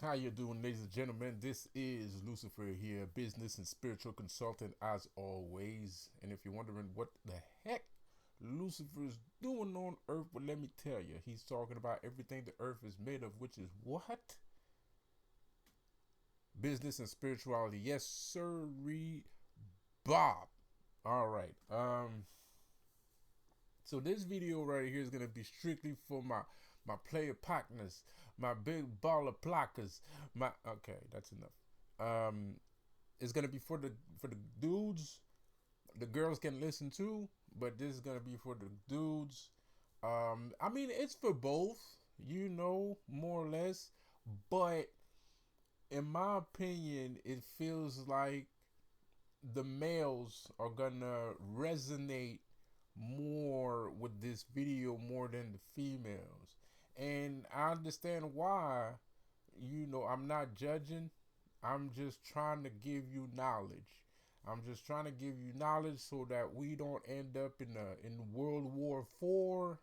How you doing, ladies and gentlemen? This is Lucifer here, business and spiritual consultant as always. And if you're wondering what the heck Lucifer is doing on Earth, well, let me tell you, he's talking about everything the Earth is made of, which is what? Business and spirituality. Yes, sir, Bob. All right. So this video right here is gonna be strictly for my player partners, my big baller plackers. My okay, that's enough. Um, it's gonna be for the dudes. The girls can listen too, but this is gonna be for the dudes. I mean it's for both, more or less. But in my opinion, it feels like the males are gonna resonate more with this video more than the females. And I understand why. I'm not judging. I'm just trying to give you knowledge. I'm just trying to give you knowledge so that we don't end up in World War IV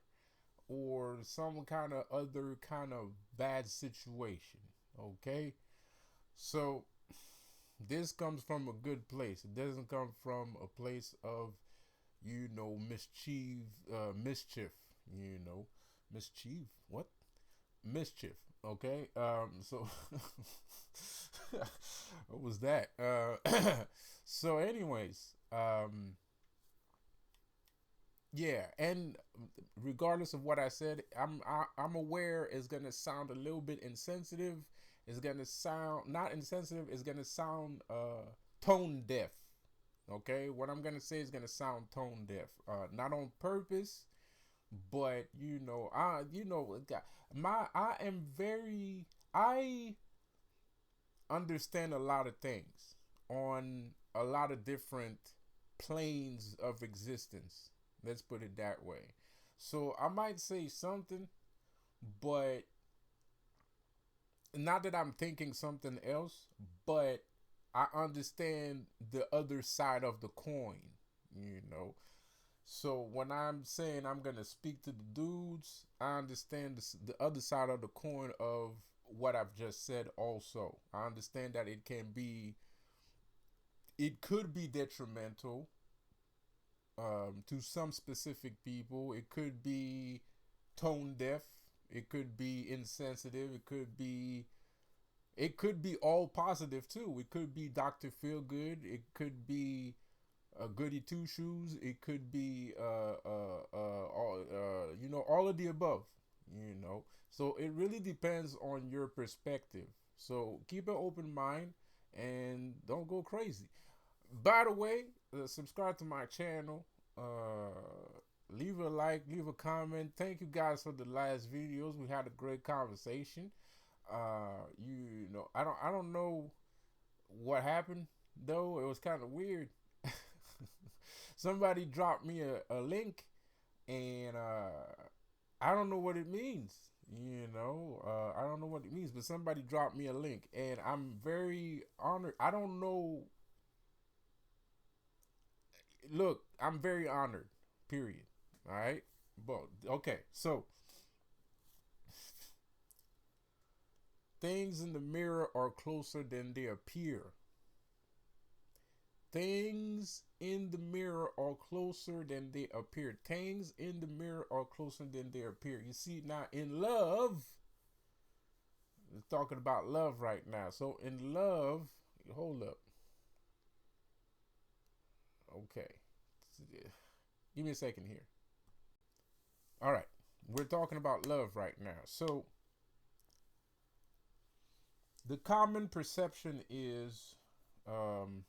or some kind of other kind of bad situation. Okay? So this comes from a good place. It doesn't come from a place of mischief, mischief, what? Mischief. Okay. So what was that? So anyways, yeah, and regardless of what I said, I'm aware it's gonna sound a little bit insensitive. It's gonna sound not insensitive. It's gonna sound tone deaf. Okay, what I'm gonna say is gonna sound tone deaf. Not on purpose, but I understand a lot of things on a lot of different planes of existence. Let's put it that way. So I might say something, but not that I'm thinking something else, but I understand the other side of the coin, you know. So when I'm saying I'm gonna speak to the dudes, I understand the other side of the coin of what I've just said. Also, I understand that it could be detrimental to some specific people. It could be tone deaf. It could be insensitive. It could be all positive too. It could be Dr. Feelgood. It could be goody two shoes. It could be all of the above. So it really depends on your perspective. So keep an open mind and don't go crazy. By the way, subscribe to my channel. Leave a like, leave a comment. Thank you guys for the last videos. We had a great conversation. I don't know what happened though. It was kind of weird. Somebody dropped me a link, and I don't know what it means. I don't know what it means, but somebody dropped me a link, and I'm very honored. I don't know. Look, I'm very honored. Period. All right. But okay, so things in the mirror are closer than they appear. Things in the mirror are closer than they appear. Things in the mirror are closer than they appear. You see, now in love, we're talking about love right now. So in love, hold up. Okay. Give me a second here. All right. We're talking about love right now. So the common perception is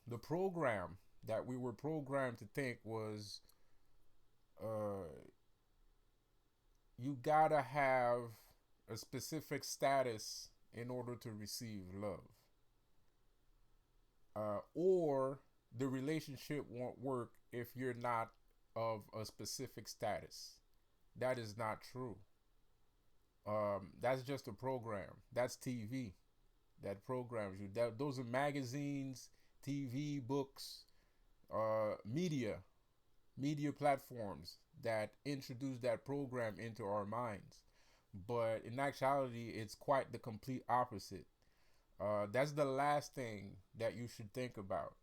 the program that we were programmed to think was uh, you gotta have a specific status in order to receive love, or the relationship won't work if you're not of a specific status. That is not true. That's just a program. That's TV that programs you. Those are magazines, TV, books, media platforms that introduce that program into our minds. But in actuality, it's quite the complete opposite. That's the last thing that you should think about.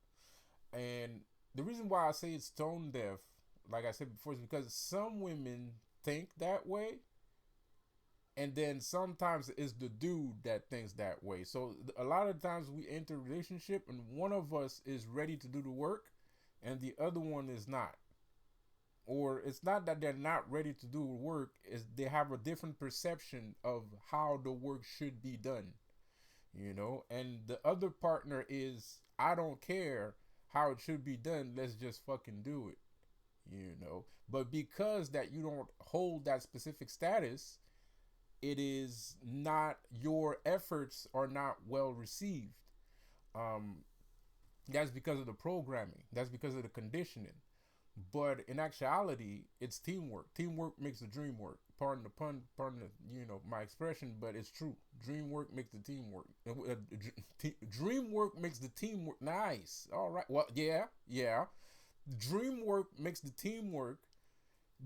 And the reason why I say it's tone deaf, like I said before, is because some women think that way, and then sometimes it's the dude that thinks that way. So a lot of times we enter a relationship and one of us is ready to do the work and the other one is not. Or it's not that they're not ready to do the work, is they have a different perception of how the work should be done, and the other partner is, I don't care how it should be done, let's just fucking do it. But because that you don't hold that specific status, it is not, your efforts are not well received. um that's because of the programming, that's because of the conditioning. But in actuality, it's teamwork. Teamwork makes the dream work. Pardon the pun, pardon the, my expression, but it's true. Dream work makes the team work. Dream work makes the team work. Nice. All right. Well, yeah, yeah. Dream work makes the team work.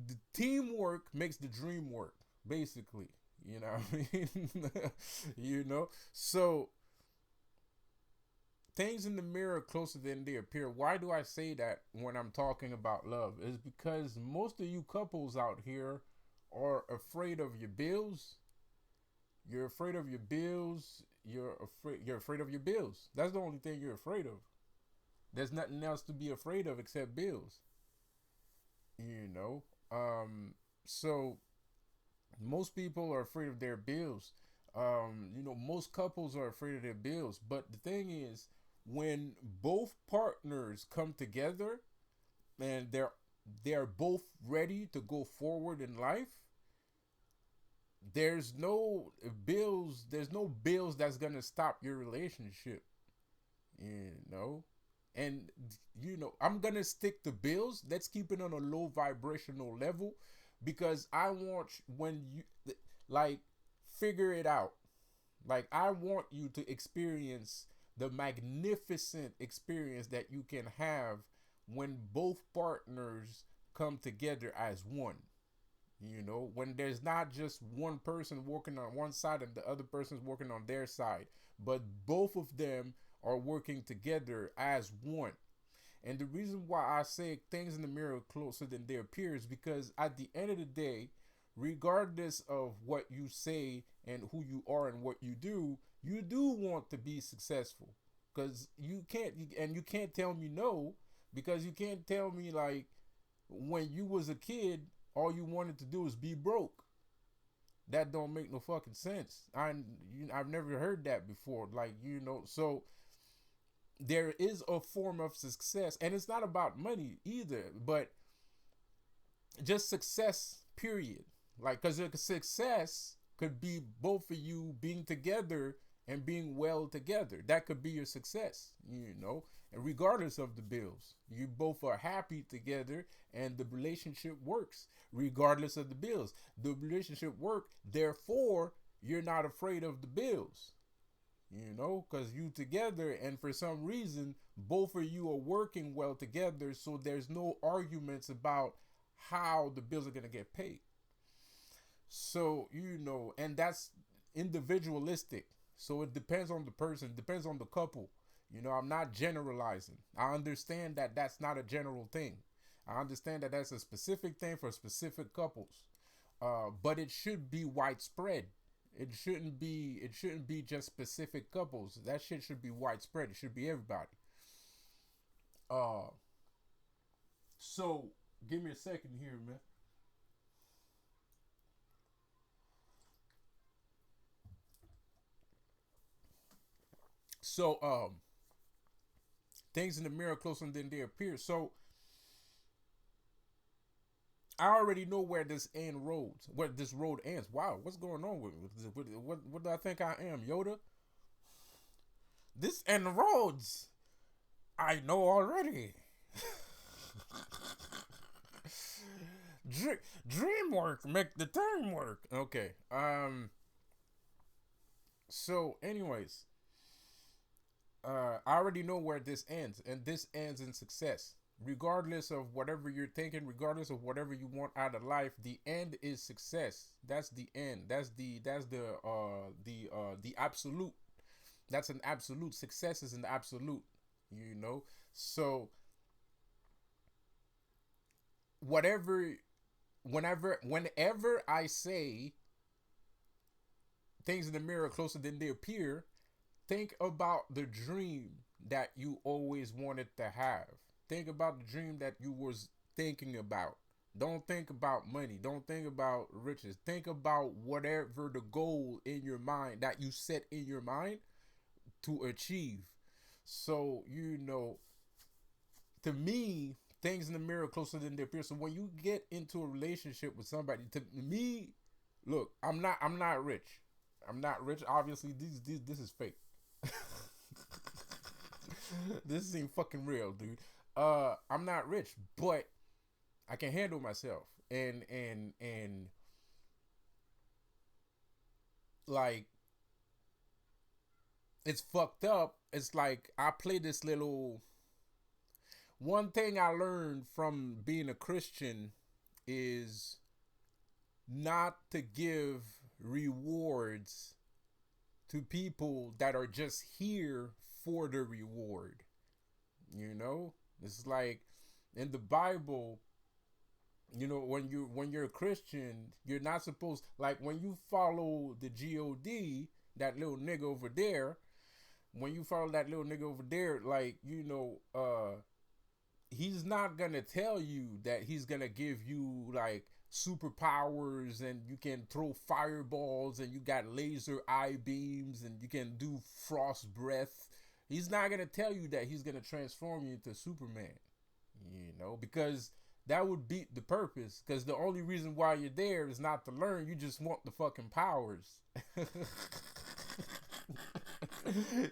The teamwork makes the dream work. Basically, what I mean. So things in the mirror are closer than they appear. Why do I say that when I'm talking about love? Is because most of you couples out here are afraid of your bills. You're afraid of your bills. You're afraid of your bills. That's the only thing you're afraid of. There's nothing else to be afraid of except bills. You know. So most people are afraid of their bills. Most couples are afraid of their bills. But the thing is, when both partners come together and they're both ready to go forward in life, there's no bills that's gonna stop your relationship. You know, and I'm gonna stick to bills. Let's keep it on a low vibrational level, because I want, when you like, figure it out. Like, I want you to experience the magnificent experience that you can have when both partners come together as one. When there's not just one person working on one side and the other person's working on their side, but both of them are working together as one. And the reason why I say things in the mirror are closer than they appear is because at the end of the day, regardless of what you say and who you are and what you do want to be successful. Because you can't tell me no, because you can't tell me, like, when you was a kid, all you wanted to do is be broke. That don't make no fucking sense. I've never heard that before. Like, so there is a form of success, and it's not about money either, but just success, period. Like, because success could be both of you being together and being well together. That could be your success, and regardless of the bills, you both are happy together and the relationship works regardless of the bills. The relationship work, therefore you're not afraid of the bills, because you together, and for some reason both of you are working well together, so there's no arguments about how the bills are going to get paid. So, and that's individualistic. So it depends on the person, depends on the couple. I'm not generalizing. I understand that that's not a general thing. I understand that that's a specific thing for specific couples. But it should be widespread. It shouldn't be just specific couples. That shit should be widespread. It should be everybody. Uh so give me a second here, man. So things in the mirror closer than they appear. So I already know where this road ends. Wow, what's going on with me? What do I think I am, Yoda? This end roads. I know already. Dream work make the time work. Okay. So, anyways, I already know where this ends, and this ends in success. Regardless of whatever you're thinking, regardless of whatever you want out of life, the end is success. That's the end. That's the absolute. That's an absolute. Success is an absolute, you know. So whatever, whenever I say things in the mirror are closer than they appear, think about the dream that you always wanted to have. Think about the dream that you was thinking about. Don't think about money. Don't think about riches. Think about whatever the goal in your mind that you set in your mind to achieve. So, to me, things in the mirror are closer than they appear. So when you get into a relationship with somebody, to me, look, I'm not rich. I'm not rich. Obviously, this is fake. This ain't fucking real, dude. I'm not rich, but I can handle myself. And like, it's fucked up. It's like I play this little. One thing I learned from being a Christian is not to give rewards to people that are just here for the reward. You know, it's like in the Bible. When you're a Christian, you're not supposed, like, when you follow the God, that little nigga over there. When you follow that little nigga over there, like, he's not gonna tell you that he's gonna give you like superpowers and you can throw fireballs and you got laser eye beams and you can do frost breath. He's not gonna tell you that he's gonna transform you into Superman, because that would beat the purpose. Because the only reason why you're there is not to learn. You just want the fucking powers.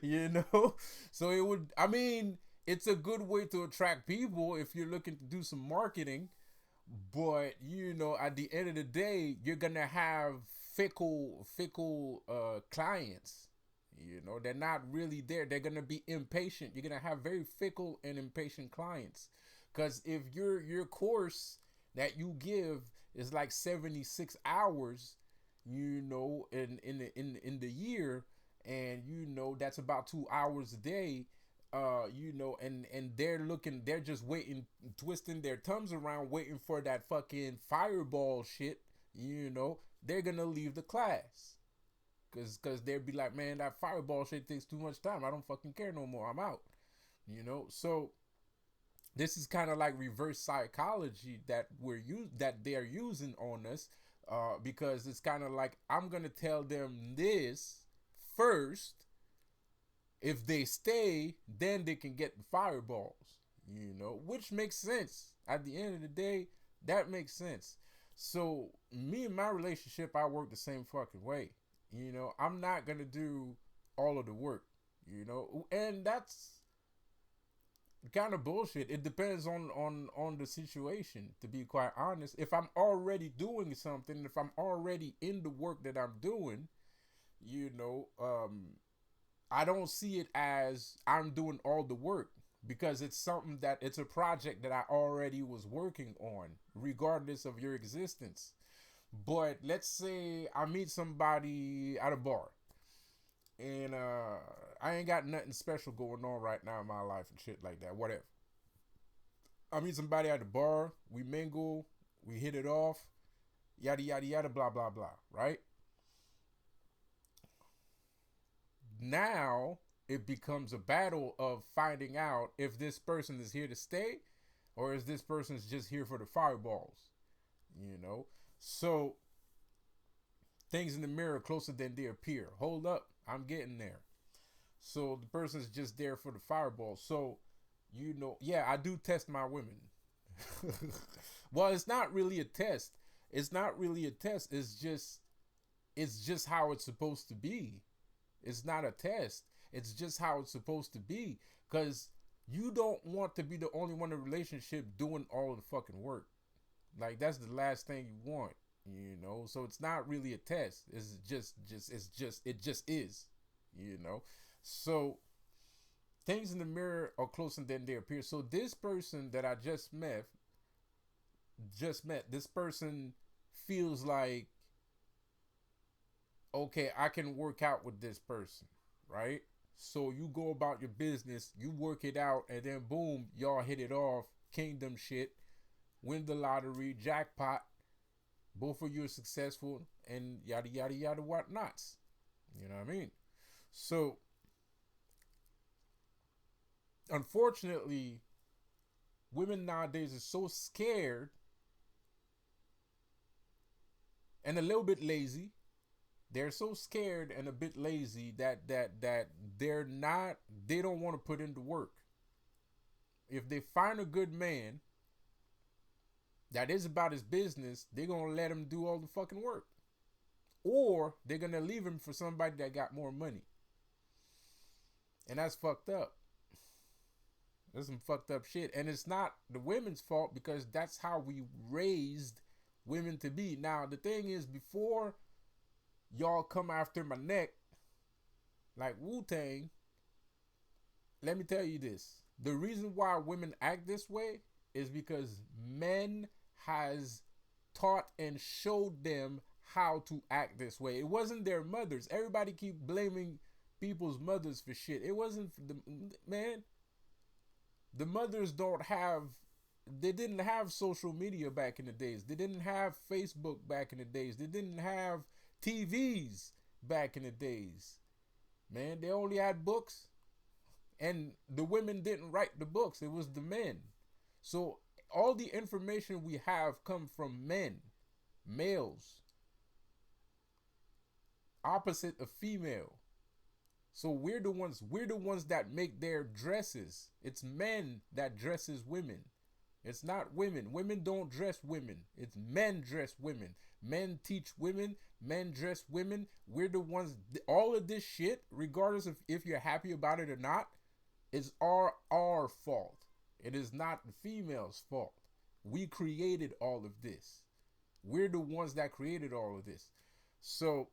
you know so it's a good way to attract people if you're looking to do some marketing. But at the end of the day, you're gonna have fickle clients. They're not really there. They're gonna be impatient. You're gonna have very fickle and impatient clients. Because if your course that you give is like 76 hours, in the year, and that's about 2 hours a day, and they're just waiting, twisting their thumbs around, waiting for that fucking fireball shit. They're gonna leave the class, cause they'd be like, man, that fireball shit takes too much time. I don't fucking care no more. I'm out. So this is kind of like reverse psychology that they're using on us, because it's kind of like, I'm gonna tell them this first. If they stay, then they can get the fireballs, which makes sense. At the end of the day, that makes sense. So me and my relationship, I work the same fucking way. I'm not gonna do all of the work, and that's kind of bullshit. It depends on the situation, to be quite honest. If I'm already doing something, if I'm already in the work that I'm doing, I don't see it as I'm doing all the work, because it's a project that I already was working on, regardless of your existence. But let's say I meet somebody at a bar, and I ain't got nothing special going on right now in my life and shit like that. Whatever. I meet somebody at the bar, we mingle, we hit it off, yada yada yada, blah blah blah. Right? Now it becomes a battle of finding out if this person is here to stay, or is this person's just here for the fireballs. So things in the mirror closer than they appear. Hold up, I'm getting there. So the person's just there for the fireball. So yeah, I do test my women. Well, it's not really a test. It's not really a test. It's just how it's supposed to be. It's not a test. It's just how it's supposed to be. Because you don't want to be the only one in a relationship doing all of the fucking work. Like, that's the last thing you want. So it's not really a test. It just is. So things in the mirror are closer than they appear. So this person that I just met, this person feels like, okay, I can work out with this person, right? So you go about your business, you work it out, and then boom, y'all hit it off. Kingdom shit, win the lottery, jackpot. Both of you are successful, and yada yada yada whatnots. You know what I mean? So unfortunately, women nowadays are so scared and a little bit lazy. They're so scared and a bit lazy that they're not. They don't want to put in the work. If they find a good man that is about his business, they're gonna let him do all the fucking work, or they're gonna leave him for somebody that got more money, and that's fucked up. That's some fucked up shit, and it's not the women's fault because that's how we raised women to be. Now the thing is, before y'all come after my neck like Wu-Tang, let me tell you this. The reason why women act this way is because men has taught and showed them how to act this way. It wasn't their mothers. Everybody keep blaming people's mothers for shit. It wasn't the man. The mothers don't have, they didn't have social media back in the days. They didn't have Facebook back in the days. They didn't have TVs back in the days. Man, they only had books, and the women didn't write the books. It was the men. So all the information we have come from men, males, opposite of female. So we're the ones that make their dresses. It's men that dresses women. It's not women. Women don't dress women. It's men dress women. Men teach women. Men dress women. We're the ones. All of this shit, regardless of if you're happy about it or not, is our fault. It is not the female's fault. We created all of this. We're the ones that created all of this. So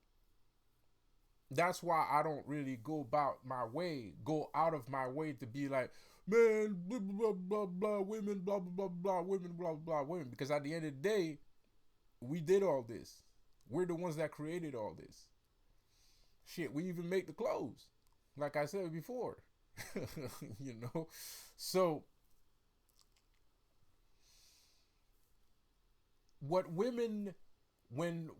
that's why I don't really go out of my way to be like, man, blah, blah, blah, blah, women, blah, blah, blah, blah, women, blah, blah, blah, women. Because at the end of the day, we did all this. We're the ones that created all this. Shit, we even make the clothes. Like I said before. You know? So, what women, when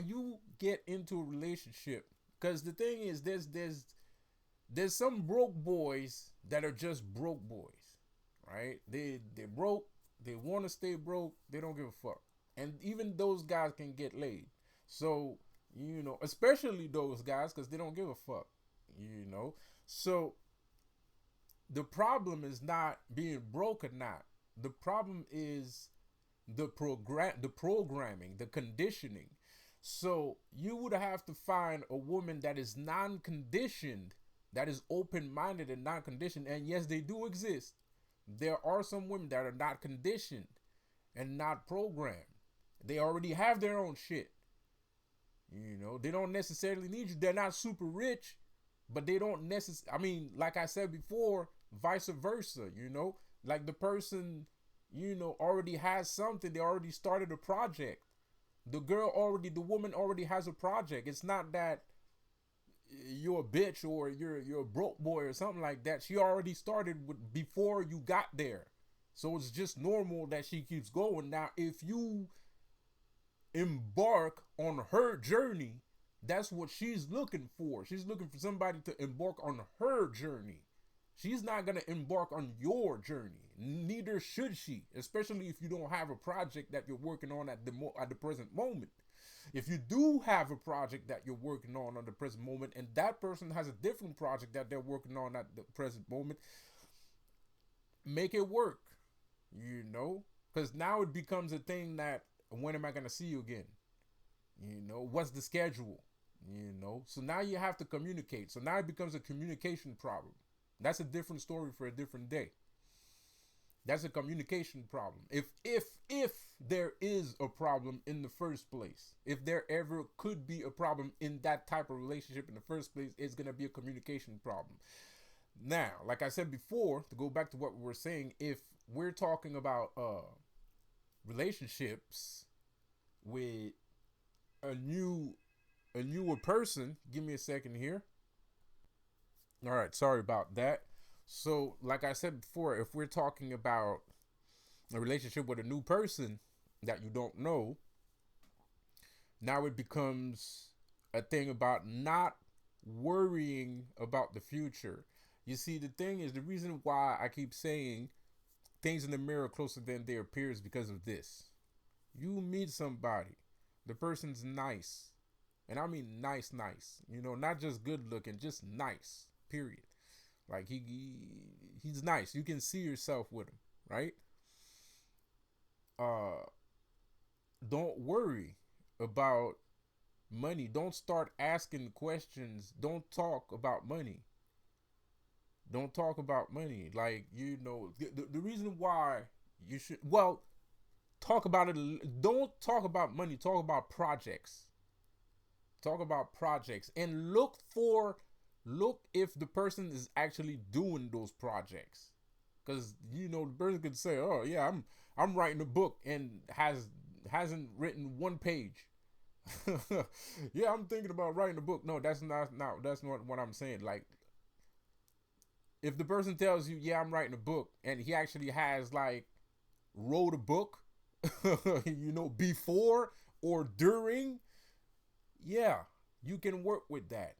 you get into a relationship, because the thing is, there's some broke boys that are just broke boys, right? They're broke. They want to stay broke. They don't give a fuck, and even those guys can get laid. So especially those guys, because they don't give a fuck. So the problem is not being broke or not. The problem is the programming, the conditioning. So you would have to find a woman that is non-conditioned, that is open-minded and non-conditioned. And yes, they do exist. There are some women that are not conditioned and not programmed. They already have their own shit. They don't necessarily need you. They're not super rich, but they don't necessarily, like I said before, vice versa, like the person, already has something. They already started a project. The woman already has a project. It's not that you're a bitch or you're a broke boy or something like that. She already started before you got there. So it's just normal that she keeps going. Now, if you embark on her journey, that's what she's looking for. She's looking for somebody to embark on her journey. She's not going to embark on your journey. Neither should she, especially if you don't have a project that you're working on at the present moment. If you do have a project that you're working on at the present moment, and that person has a different project that they're working on at the present moment, make it work, because now it becomes a thing that, when am I going to see you again? What's the schedule? So now you have to communicate. So now it becomes a communication problem. That's a different story for a different day. That's a communication problem. If there is a problem in the first place, if there ever could be a problem in that type of relationship in the first place, it's going to be a communication problem. Now, like I said before, to go back to what we were saying, if we're talking about relationships with a new a newer person. Give me a second here. All right, sorry about that. So, like I said before, if we're talking about a relationship with a new person that you don't know, now it becomes a thing about not worrying about the future. You see, the thing is, the reason why I keep saying things in the mirror closer than they appear is because of this. You meet somebody, the person's nice, and I mean nice, nice. You know, not just good looking, just nice. Period. Like he's nice. You can see yourself with him, right? Uh, don't worry about money. Don't start asking questions. Don't talk about money. Don't talk about money. Like, you know, the reason why you should, well, talk about it. Don't talk about money. Talk about projects. Talk about projects and look if the person is actually doing those projects. Because, you know, the person could say, oh yeah, I'm writing a book and hasn't written one page. Yeah, I'm thinking about writing a book. No, that's not what I'm saying. Like, if the person tells you, yeah, I'm writing a book, and he actually has like wrote a book, you know, before or during, yeah, you can work with that.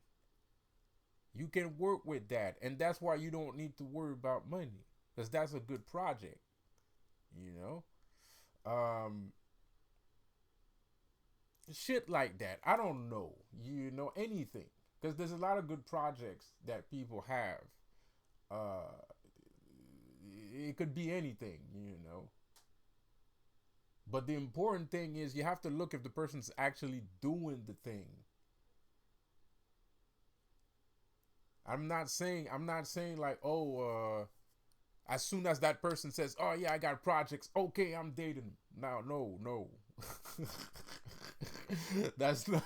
You can work with that, and that's why you don't need to worry about money, because that's a good project. You know, um, shit like that. I don't know. You know, anything, because there's a lot of good projects that people have. Uh, it could be anything, you know. But the important thing is you have to look if the person's actually doing the thing. I'm not saying like, oh, as soon as that person says, oh yeah, I got projects, okay, I'm dating. No. that's not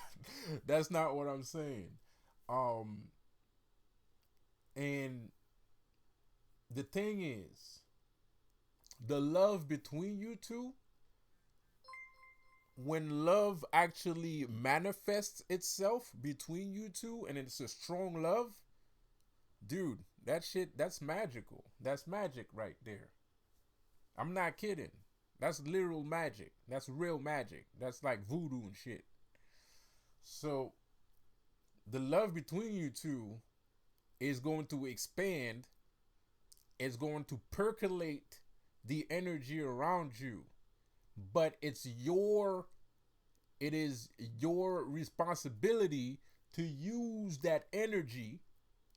that's not what I'm saying. Um and the thing is, the love between you two, when love actually manifests itself between you two and it's a strong love, dude, that shit, that's magical. That's magic right there. I'm not kidding. That's literal magic. That's real magic. That's like voodoo and shit. So the love between you two is going to expand. It's going to percolate the energy around you. But it is your responsibility to use that energy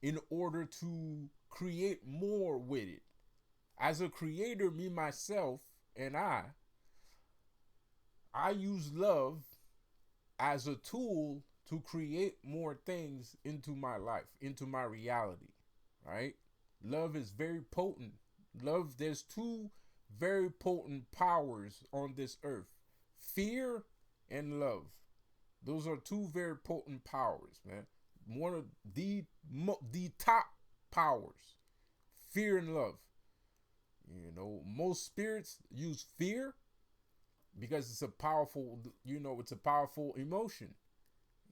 in order to create more with it. As a creator, me, myself, and I use love as a tool to create more things into my life, into my reality, right? Love is very potent. Love, there's two very potent powers on this earth: fear and love. Those are two very potent powers, man. One of the top powers: fear and love. You know, most spirits use fear because it's a powerful, you know, it's a powerful emotion.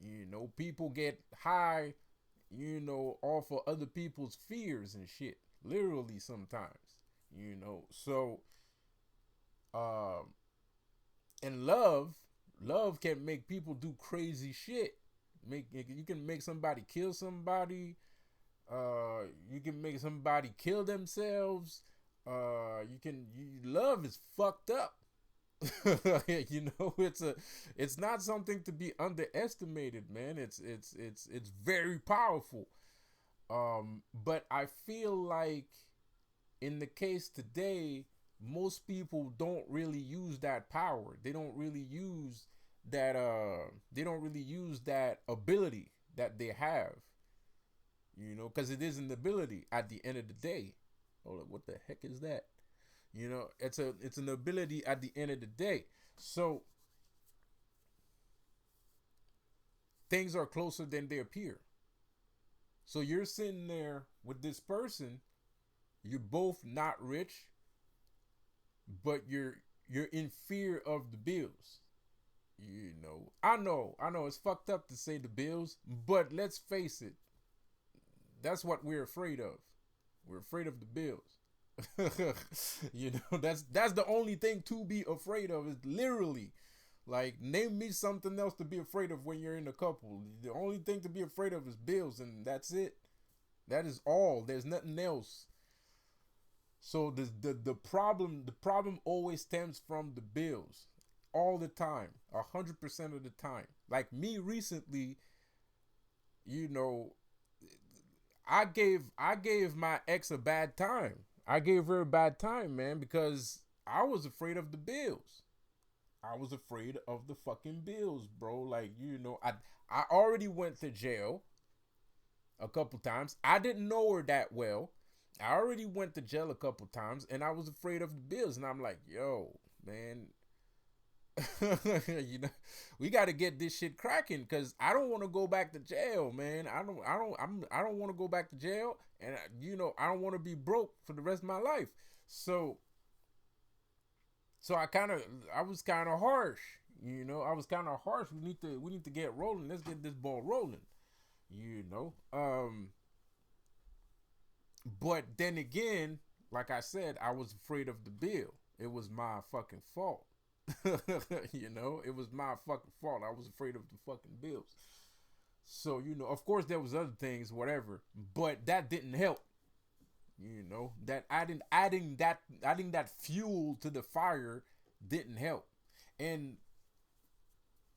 You know, people get high, you know, off of other people's fears and shit. Literally sometimes. You know. So um and love can make people do crazy shit. Make You can make somebody kill somebody. You can make somebody kill themselves. Love is fucked up. You know, it's not something to be underestimated, man. It's very powerful. But I feel like in the case today, most people don't really use that power. They don't really use that ability that they have. You know, because it is an ability at the end of the day. Hold up, what the heck is that? You know, it's an ability at the end of the day. So things are closer than they appear. So you're sitting there with this person, you're both not rich, but you're in fear of the bills. I know it's fucked up to say the Bills, but let's face it, that's what we're afraid of. We're afraid of the Bills. That's the only thing to be afraid of, is literally, like, name me something else to be afraid of when you're in a couple. The only thing to be afraid of is Bills, and that's it. That is all. There's nothing else. So the problem always stems from the Bills, all the time, 100% of the time. Like me recently, you know, I gave my ex a bad time. I gave her a bad time, man, because I was afraid of the Bills. I was afraid of the fucking Bills, bro. Like, I already went to jail a couple times. I didn't know her that well. I already went to jail a couple times, and I was afraid of the Bills. And I'm like, yo, man, you know, we got to get this shit cracking, because I don't want to go back to jail, man. I don't want to go back to jail, and I don't want to be broke for the rest of my life. So, I was kind of harsh. I was kind of harsh. We need to get rolling. Let's get this ball rolling. You know, but then again, like I said, I was afraid of the bill. It was my fucking fault. It was my fucking fault. I was afraid of the fucking bills. So, of course there was other things, whatever, but that didn't help. That adding that fuel to the fire didn't help. And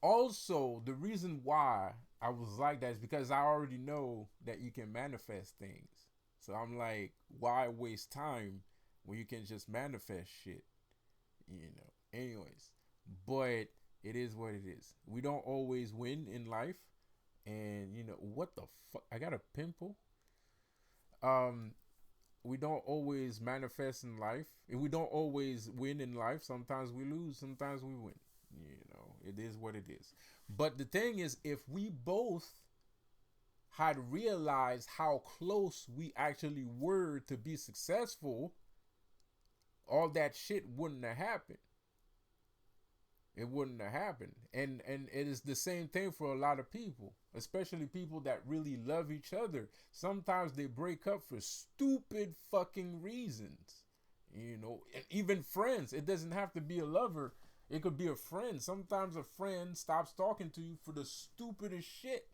also, the reason why I was like that is because I already know that you can manifest things. So I'm like, why waste time when you can just manifest shit? Anyways, but it is what it is. We don't always win in life, and what the fuck? I got a pimple. Um, we don't always manifest in life, and we don't always win in life. Sometimes we lose, sometimes we win. It is what it is. But the thing is, if we both had realized how close we actually were to be successful, all that shit wouldn't have happened. It wouldn't have happened. And it is the same thing for a lot of people, especially people that really love each other. Sometimes they break up for stupid fucking reasons. And even friends. It doesn't have to be a lover. It could be a friend. Sometimes a friend stops talking to you for the stupidest shit.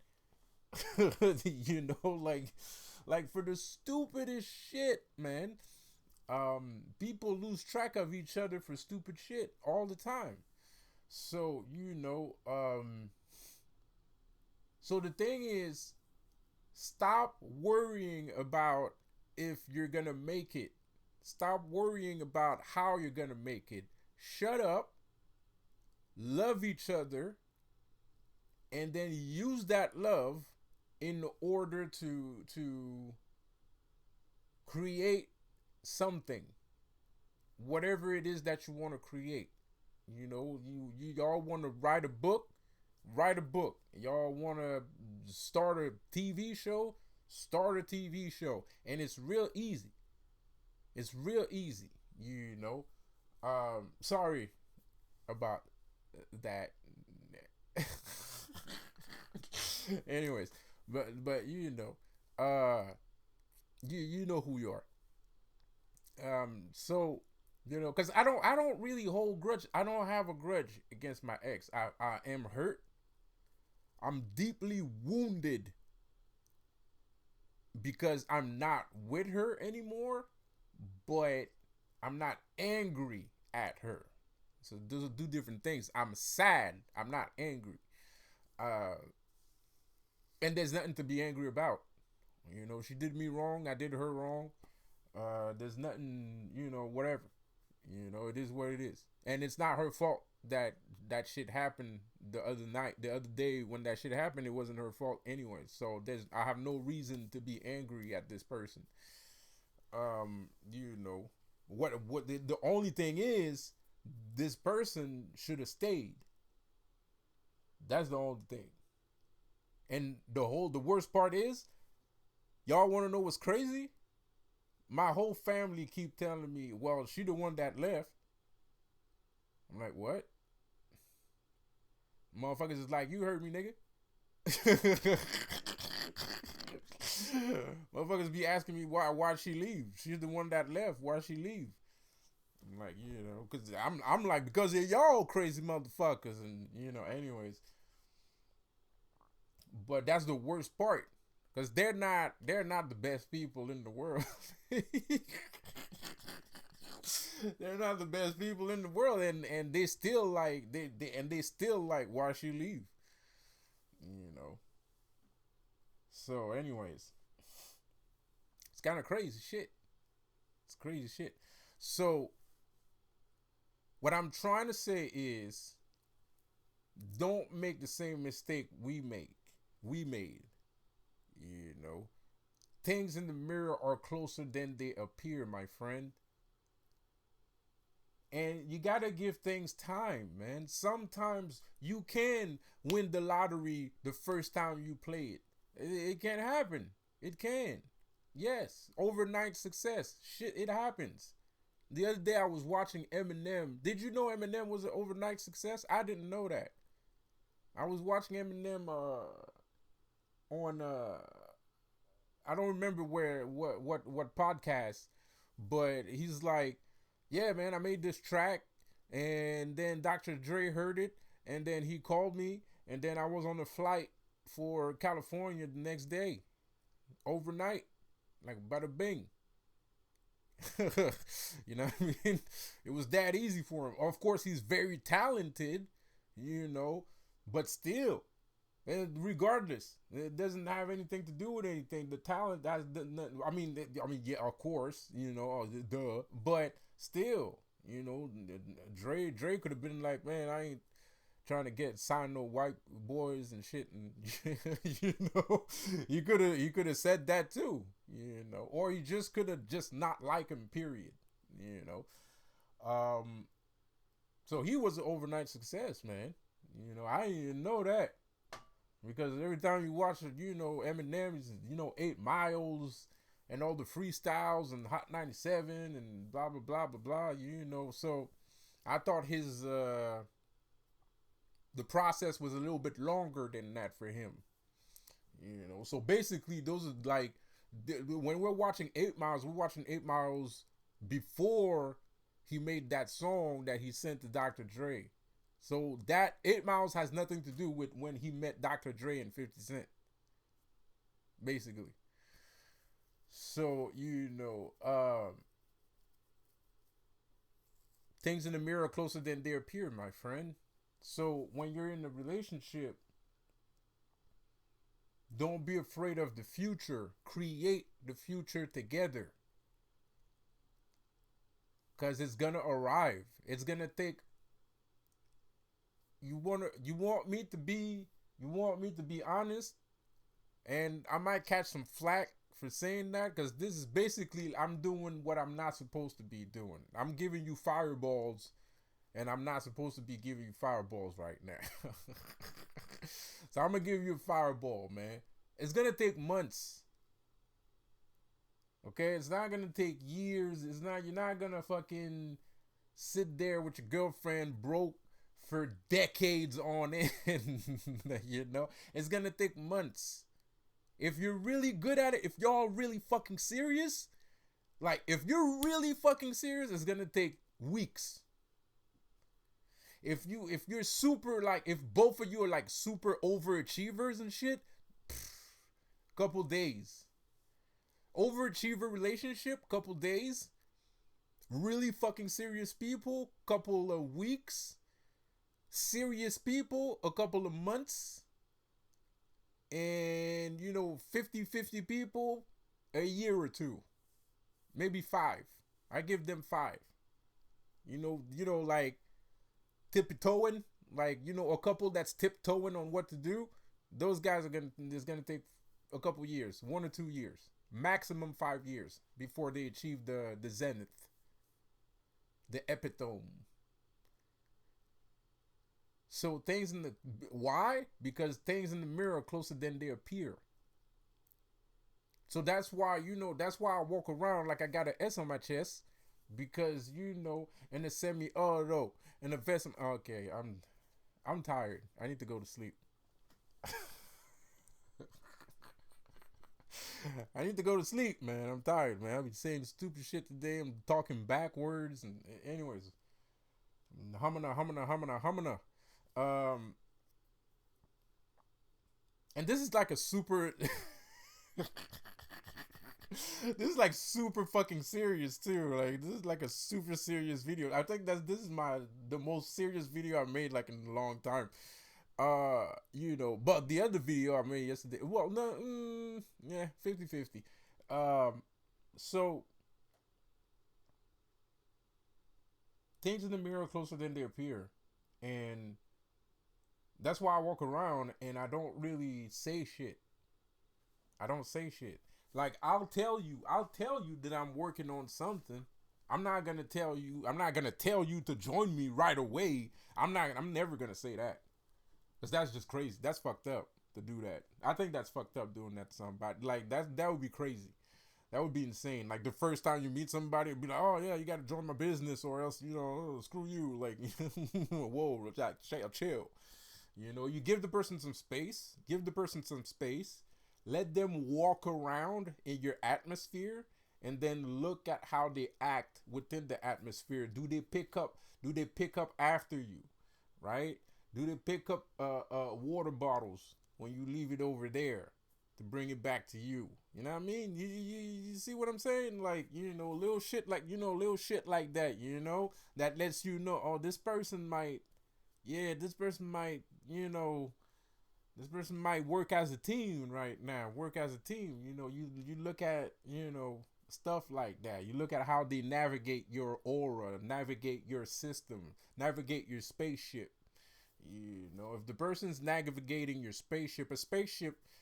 like for the stupidest shit, man. People lose track of each other for stupid shit all the time. So, so the thing is, stop worrying about if you're gonna make it. Stop worrying about how you're gonna make it. Shut up, love each other, and then use that love in order to create something, whatever it is that you want to create. Y'all want to write a book, write a book. Y'all want to start a TV show, start a TV show. And it's real easy. It's real easy. Sorry about that. Anyways, but you know who you are. So, because I don't really hold grudge. I don't have a grudge against my ex. I am hurt. I'm deeply wounded because I'm not with her anymore, but I'm not angry at her. So those are two different things. I'm sad. I'm not angry. Uh, and there's nothing to be angry about. She did me wrong. I did her wrong. There's nothing, whatever. It is what it is. And it's not her fault that that shit happened the other day when that shit happened. It wasn't her fault anyway. So I have no reason to be angry at this person. The only thing is, this person should have stayed. That's the only thing. And the worst part is, y'all want to know what's crazy? My whole family keep telling me, well, she the one that left. I'm like, what? Motherfuckers is like, you heard me, nigga. Motherfuckers be asking me why'd she leave? She's the one that left. Why'd she leave? I'm like, because I'm like, because of y'all crazy motherfuckers, and anyways. But that's the worst part, because they're not the best people in the world. They're not the best people in the world, and they still like they still like why she leave. So anyways, it's kind of crazy shit. It's crazy shit. So what I'm trying to say is, don't make the same mistake we made. Things in the mirror are closer than they appear, my friend. And you gotta give things time, man. Sometimes you can win the lottery the first time you play it. It can happen. It can. Yes. Overnight success. Shit, it happens. The other day I was watching Eminem. Did you know Eminem was an overnight success? I didn't know that. I was watching Eminem on I don't remember what podcast, but he's like, yeah, man, I made this track, and then Dr. Dre heard it, and then he called me, and then I was on the flight for California the next day, overnight, like bada bing. You know what I mean? It was that easy for him. Of course, he's very talented, but still, regardless, it doesn't have anything to do with anything. The talent, yeah, of course, duh, but still, Dre could have been like, man, I ain't trying to sign no white boys and shit, and he could have said that too, or he just could have just not like him, period, so he was an overnight success, man. I didn't even know that, because every time you watch it, Eminem's, 8 Miles and all the freestyles and Hot 97 and blah blah blah blah blah, so I thought his the process was a little bit longer than that for him, so basically those are like, when we're watching 8 Miles, we're watching 8 Miles before he made that song that he sent to Dr. Dre. So that 8 Miles has nothing to do with when he met Dr. Dre and 50 Cent, basically. So, things in the mirror are closer than they appear, my friend. So when you're in a relationship, don't be afraid of the future. Create the future together, because it's gonna arrive. It's gonna take. You want me to be honest, and I might catch some flack for saying that, because this is basically, I'm doing what I'm not supposed to be doing. I'm giving you fireballs, and I'm not supposed to be giving you fireballs right now. So I'm gonna give you a fireball, man. It's gonna take months. Okay, it's not gonna take years. You're not gonna fucking sit there with your girlfriend broke for decades on end. It's gonna take months. If you're really good at it, if y'all really fucking serious, like, if you're really fucking serious, it's gonna take weeks. If you're super, like, if both of you are like super overachievers and shit, couple days. Overachiever relationship, couple days. Really fucking serious people, couple of weeks. Serious people, a couple of months. And 50-50 people, a year or two, maybe 5. I give them 5. Like tiptoeing, like, a couple that's tiptoeing on what to do. Those guys it's gonna take a couple years, 1 or 2 years, maximum 5 years before they achieve the zenith, the epitome. So why? Because things in the mirror are closer than they appear. So that's why, that's why I walk around like I got an S on my chest, because, and the semi-auto and the vest. Okay, I'm tired. I need to go to sleep. I need to go to sleep, man. I'm tired, man. I've been saying stupid shit today. I'm talking backwards, and anyways, humana, humana, humana, humana. Um, and this is like a super. This is like super fucking serious too. Like this is like a super serious video. I think that this is the most serious video I made like in a long time. But the other video I made yesterday, well, no, yeah, 50-50. Um, so things in the mirror are closer than they appear, and that's why I walk around and I don't really say shit. I don't say shit. Like I'll tell you that I'm working on something. I'm not gonna tell you to join me right away. I'm never gonna say that. Cause that's just crazy. That's fucked up to do that. I think that's fucked up doing that to somebody. Like that would be crazy. That would be insane. Like the first time you meet somebody, it'd be like, oh yeah, you gotta join my business or else, screw you. Like, whoa, chill. You give the person some space. Give the person some space. Let them walk around in your atmosphere and then look at how they act within the atmosphere. Do they pick up? Do they pick up after you? Right? Do they pick up water bottles when you leave it over there to bring it back to you? You know what I mean? You see what I'm saying? Like, little shit like that, that lets you know, oh, this person might, this person might work as a team right now. Work as a team. You look at, stuff like that. You look at how they navigate your aura, navigate your system, navigate your spaceship. If the person's navigating your spaceship,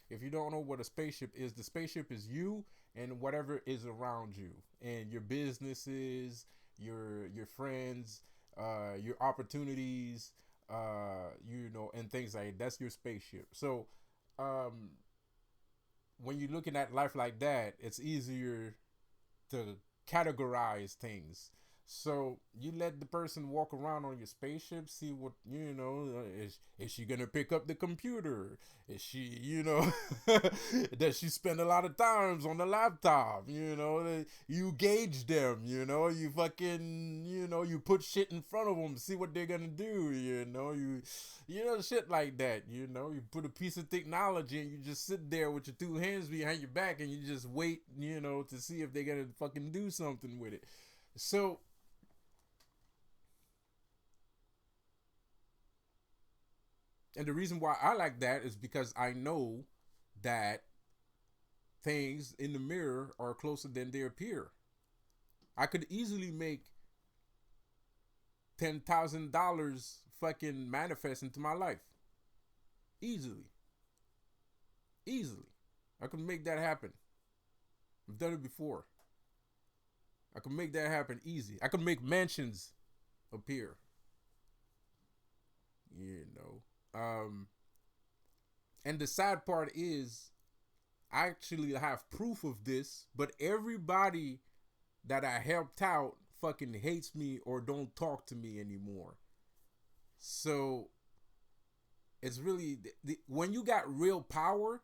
if you don't know what a spaceship is, the spaceship is you and whatever is around you, and your businesses, your friends, your opportunities, and things like that. That's your spaceship. So, when you're looking at life like that, it's easier to categorize things. So you let the person walk around on your spaceship, see what is she gonna pick up the computer? Is she, does she spend a lot of times on the laptop? You gauge them. You fucking, you put shit in front of them, see what they're gonna do. Shit like that. You put a piece of technology and you just sit there with your two hands behind your back and you just wait, to see if they're gonna fucking do something with it. So and the reason why I like that is because I know that things in the mirror are closer than they appear. I could easily make $10,000 fucking manifest into my life. Easily. Easily. I could make that happen. I've done it before. I could make that happen easy. I could make mansions appear. And the sad part is, I actually have proof of this, but everybody that I helped out fucking hates me or don't talk to me anymore. So it's really when you got real power,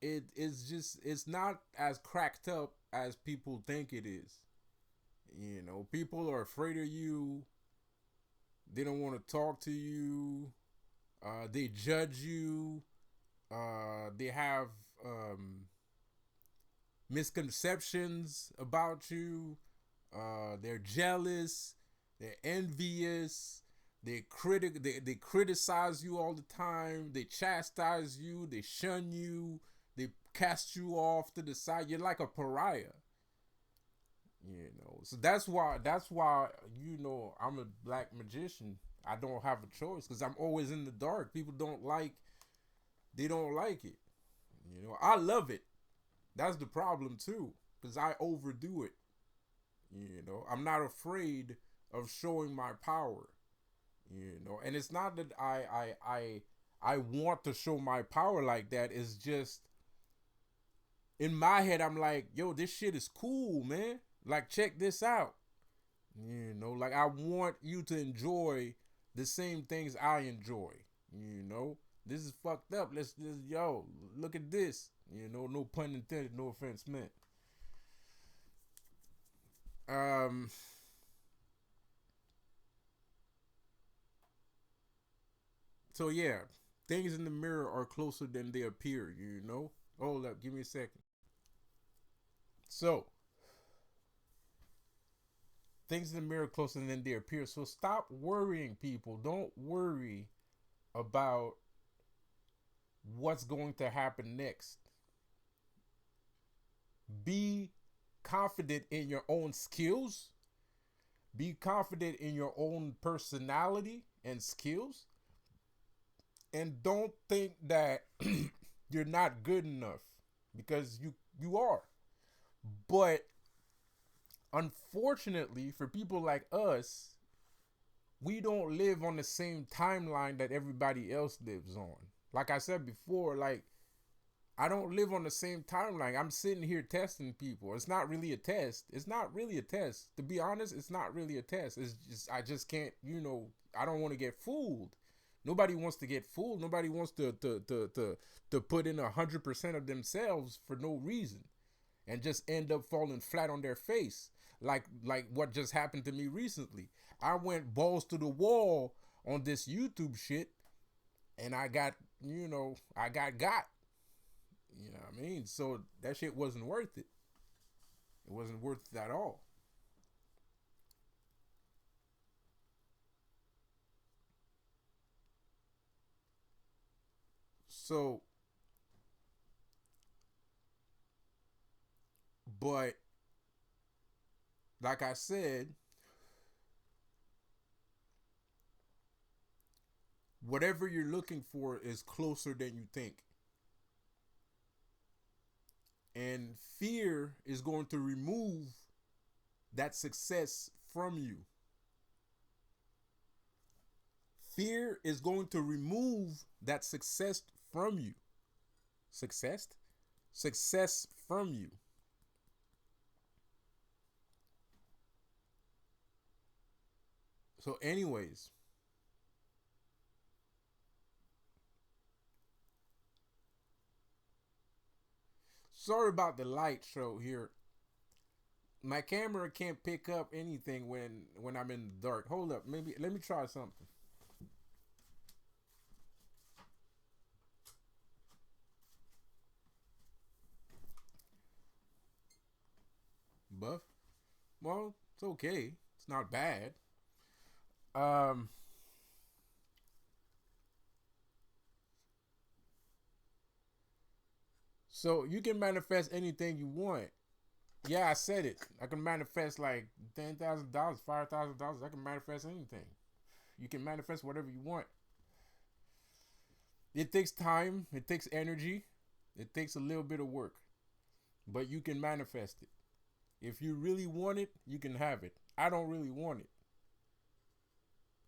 it's not as cracked up as people think it is. People are afraid of you. They don't want to talk to you. They judge you. They have misconceptions about you. They're jealous. They're envious. They criticize you all the time. They chastise you. They shun you. They cast you off to the side. You're like a pariah. So that's why I'm a black magician. I don't have a choice because I'm always in the dark. People don't like it. I love it. That's the problem too, because I overdo it. I'm not afraid of showing my power. And it's not that I want to show my power like that. It's just in my head I'm like, yo, this shit is cool, man. Like, check this out. Like I want you to enjoy the same things I enjoy. You know, this is fucked up. Yo, look at this. You know, no pun intended, no offense meant. Um, so yeah, things in the mirror are closer than they appear, you know? Hold up, give me a second. So, things in the mirror closer than they appear. So stop worrying, people. Don't worry about what's going to happen next. Be confident in your own skills. Be confident in your own personality and skills. And don't think that you're not good enough, because you are. But unfortunately, for people like us, we don't live on the same timeline that everybody else lives on. Like I said before, like, I don't live on the same timeline. I'm sitting here testing people. It's not really a test. It's not really a test. To be honest, it's not really a test. It's just, I just can't, I don't want to get fooled. Nobody wants to get fooled. Nobody wants to put in 100% of themselves for no reason and just end up falling flat on their face. Like what just happened to me recently. I went balls to the wall on this YouTube shit, and I got, I got. You know what I mean? So that shit wasn't worth it. It wasn't worth it at all. So, but like I said, whatever you're looking for is closer than you think. And fear is going to remove that success from you. Fear is going to remove that success from you. Success? Success from you. So, anyways, sorry about the light show here. My camera can't pick up anything when I'm in the dark. Hold up, maybe let me try something. Buff? Well, it's okay. It's not bad. Um so you can manifest anything you want. Yeah, I said it. I can manifest like $10,000, $5,000. I can manifest anything. You can manifest whatever you want. It takes time, it takes energy, it takes a little bit of work, but you can manifest it. If you really want it, you can have it. I don't really want it.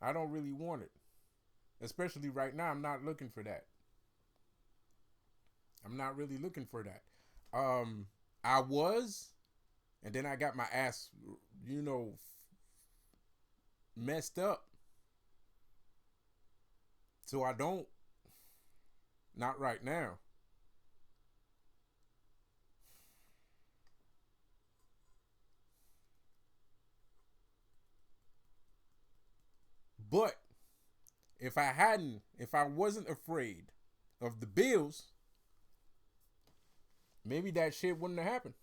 I don't really want it. Especially right now, I'm not looking for that. I'm not really looking for that. Um, I was, and then I got my ass, you know, messed up. So I don't. Not right now. But if I wasn't afraid of the bills, maybe that shit wouldn't have happened.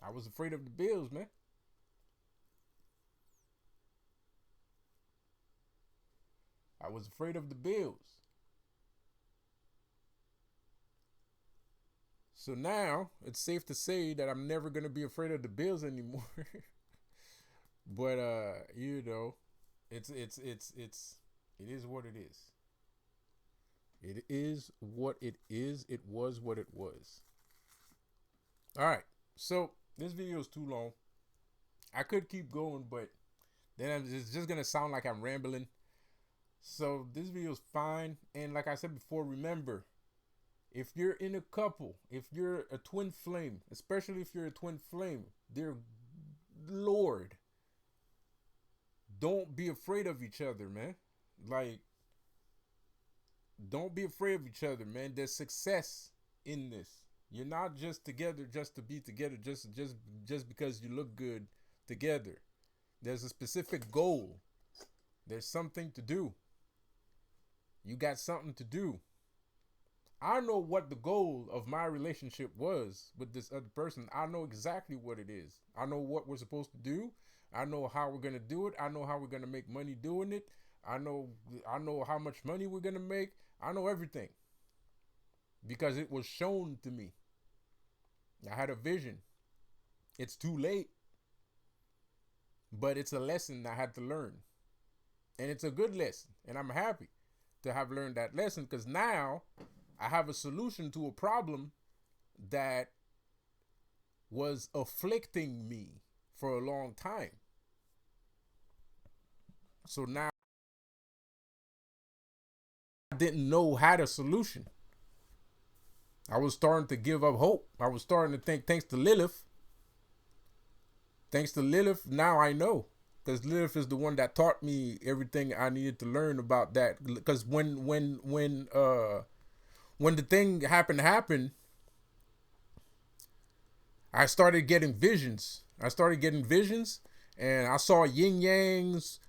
I was afraid of the bills, man. I was afraid of the bills. So now it's safe to say that I'm never gonna be afraid of the bills anymore. But it's it is what it is. It is what it is. It was what it was. All right. So this video is too long. I could keep going, but then it's just gonna sound like I'm rambling. So this video is fine. And like I said before, remember, if you're in a couple, if you're a twin flame, especially if you're a twin flame, dear Lord, don't be afraid of each other, man. Like, don't be afraid of each other, man. There's success in this. You're not just together just to be together, just because you look good together. There's a specific goal. There's something to do. You got something to do. I know what the goal of my relationship was with this other person. I know exactly what it is. I know what we're supposed to do. I know how we're gonna do it. I know how we're gonna make money doing it. I know how much money we're gonna make. I know everything. Because it was shown to me. I had a vision. It's too late. But it's a lesson I had to learn. And it's a good lesson. And I'm happy to have learned that lesson because now I have a solution to a problem that was afflicting me for a long time. So now I didn't know how the solution. I was starting to give up hope. I was starting to think, thanks to Lilith, now I know. Because Lilith is the one that taught me everything I needed to learn about that. Because when the thing happened, I started getting visions. And I saw yin yangs,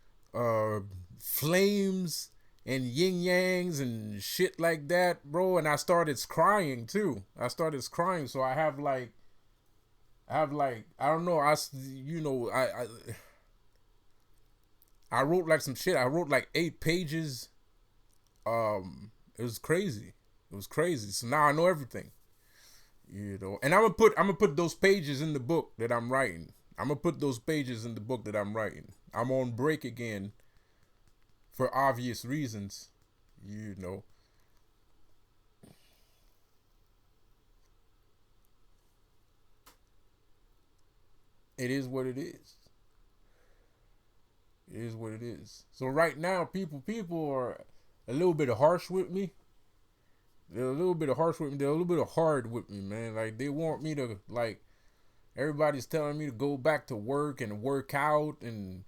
flames, and yin yangs and shit like that, bro. And I started crying too. So I don't know. I wrote like some shit. I wrote like 8 pages. It was crazy. So now I know everything. And I'm gonna put those pages in the book that I'm writing. I'm on break again for obvious reasons. It is what it is. So right now, people are a little bit harsh with me. They're a little bit hard with me, man. Like they want me to everybody's telling me to go back to work and work out and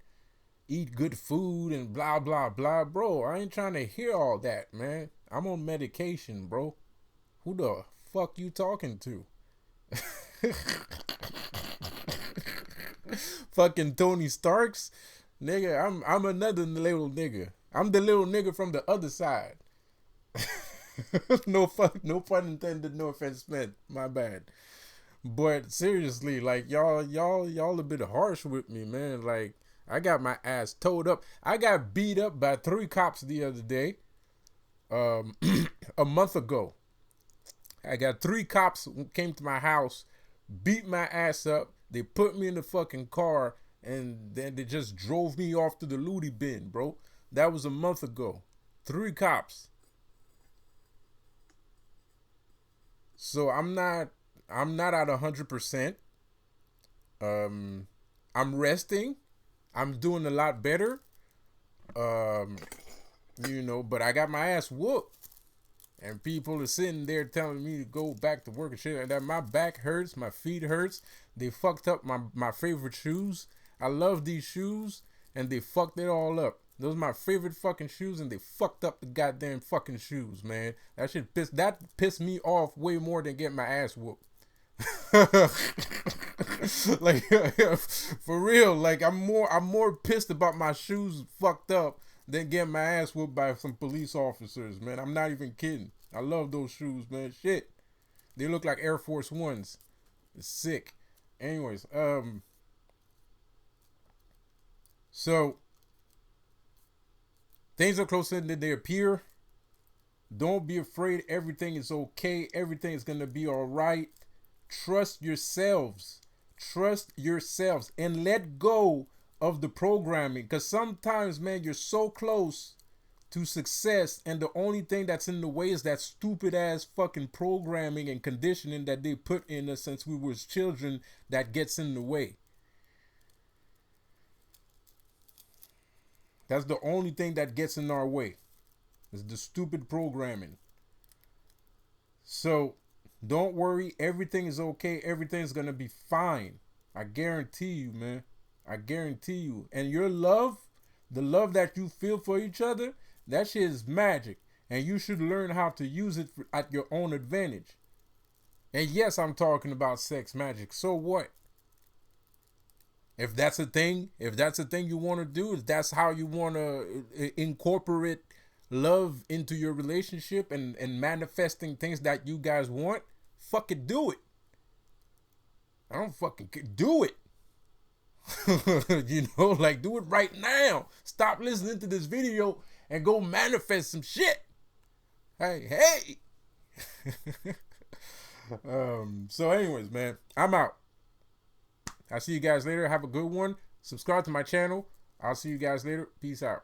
eat good food and blah blah blah, bro. I ain't trying to hear all that, man. I'm on medication, bro. Who the fuck you talking to? Fucking Tony Starks, nigga. I'm another little nigga. I'm the little nigga from the other side. No pun intended. No offense meant. My bad. But seriously, like y'all a bit harsh with me, man. Like I got my ass towed up. I got beat up by 3 cops the other day. A month ago. I got 3 cops who came to my house, beat my ass up. They put me in the fucking car, and then they just drove me off to the Ludi bin, bro. That was a month ago. 3 cops. So I'm not at 100%. I'm resting. I'm doing a lot better. But I got my ass whooped. And people are sitting there telling me to go back to work and shit like that. My back hurts. My feet hurts. They fucked up my favorite shoes. I love these shoes. And they fucked it all up. Those are my favorite fucking shoes. And they fucked up the goddamn fucking shoes, man. That pissed me off way more than getting my ass whooped. Like for real, like I'm more pissed about my shoes fucked up than getting my ass whooped by some police officers, man. I'm not even kidding. I love those shoes, man. Shit, they look like Air Force Ones. It's sick. Anyways, so things are closer than they appear. Don't be afraid. Everything is okay. Everything is gonna be all right. Trust yourselves and let go of the programming, because sometimes, man, you're so close to success and the only thing that's in the way is that stupid ass fucking programming and conditioning that they put in us since we were children that gets in the way. That's the only thing that gets in our way, is the stupid programming. So don't worry, everything is okay. Everything's gonna be fine. I guarantee you, man. I guarantee you. And your love The love that you feel for each other, that shit is magic. And you should learn how to use it at your own advantage. And yes, I'm talking about sex magic. So what? If that's a thing, you want to do, if that's how you want to incorporate love into your relationship and manifesting things that you guys want, fucking do it. I don't fucking do it. You know, like, do it right now. Stop listening to this video and go manifest some shit. Hey. So anyways, man, I'm out. I'll see you guys later. Have a good one. Subscribe to my channel. I'll see you guys later. Peace out.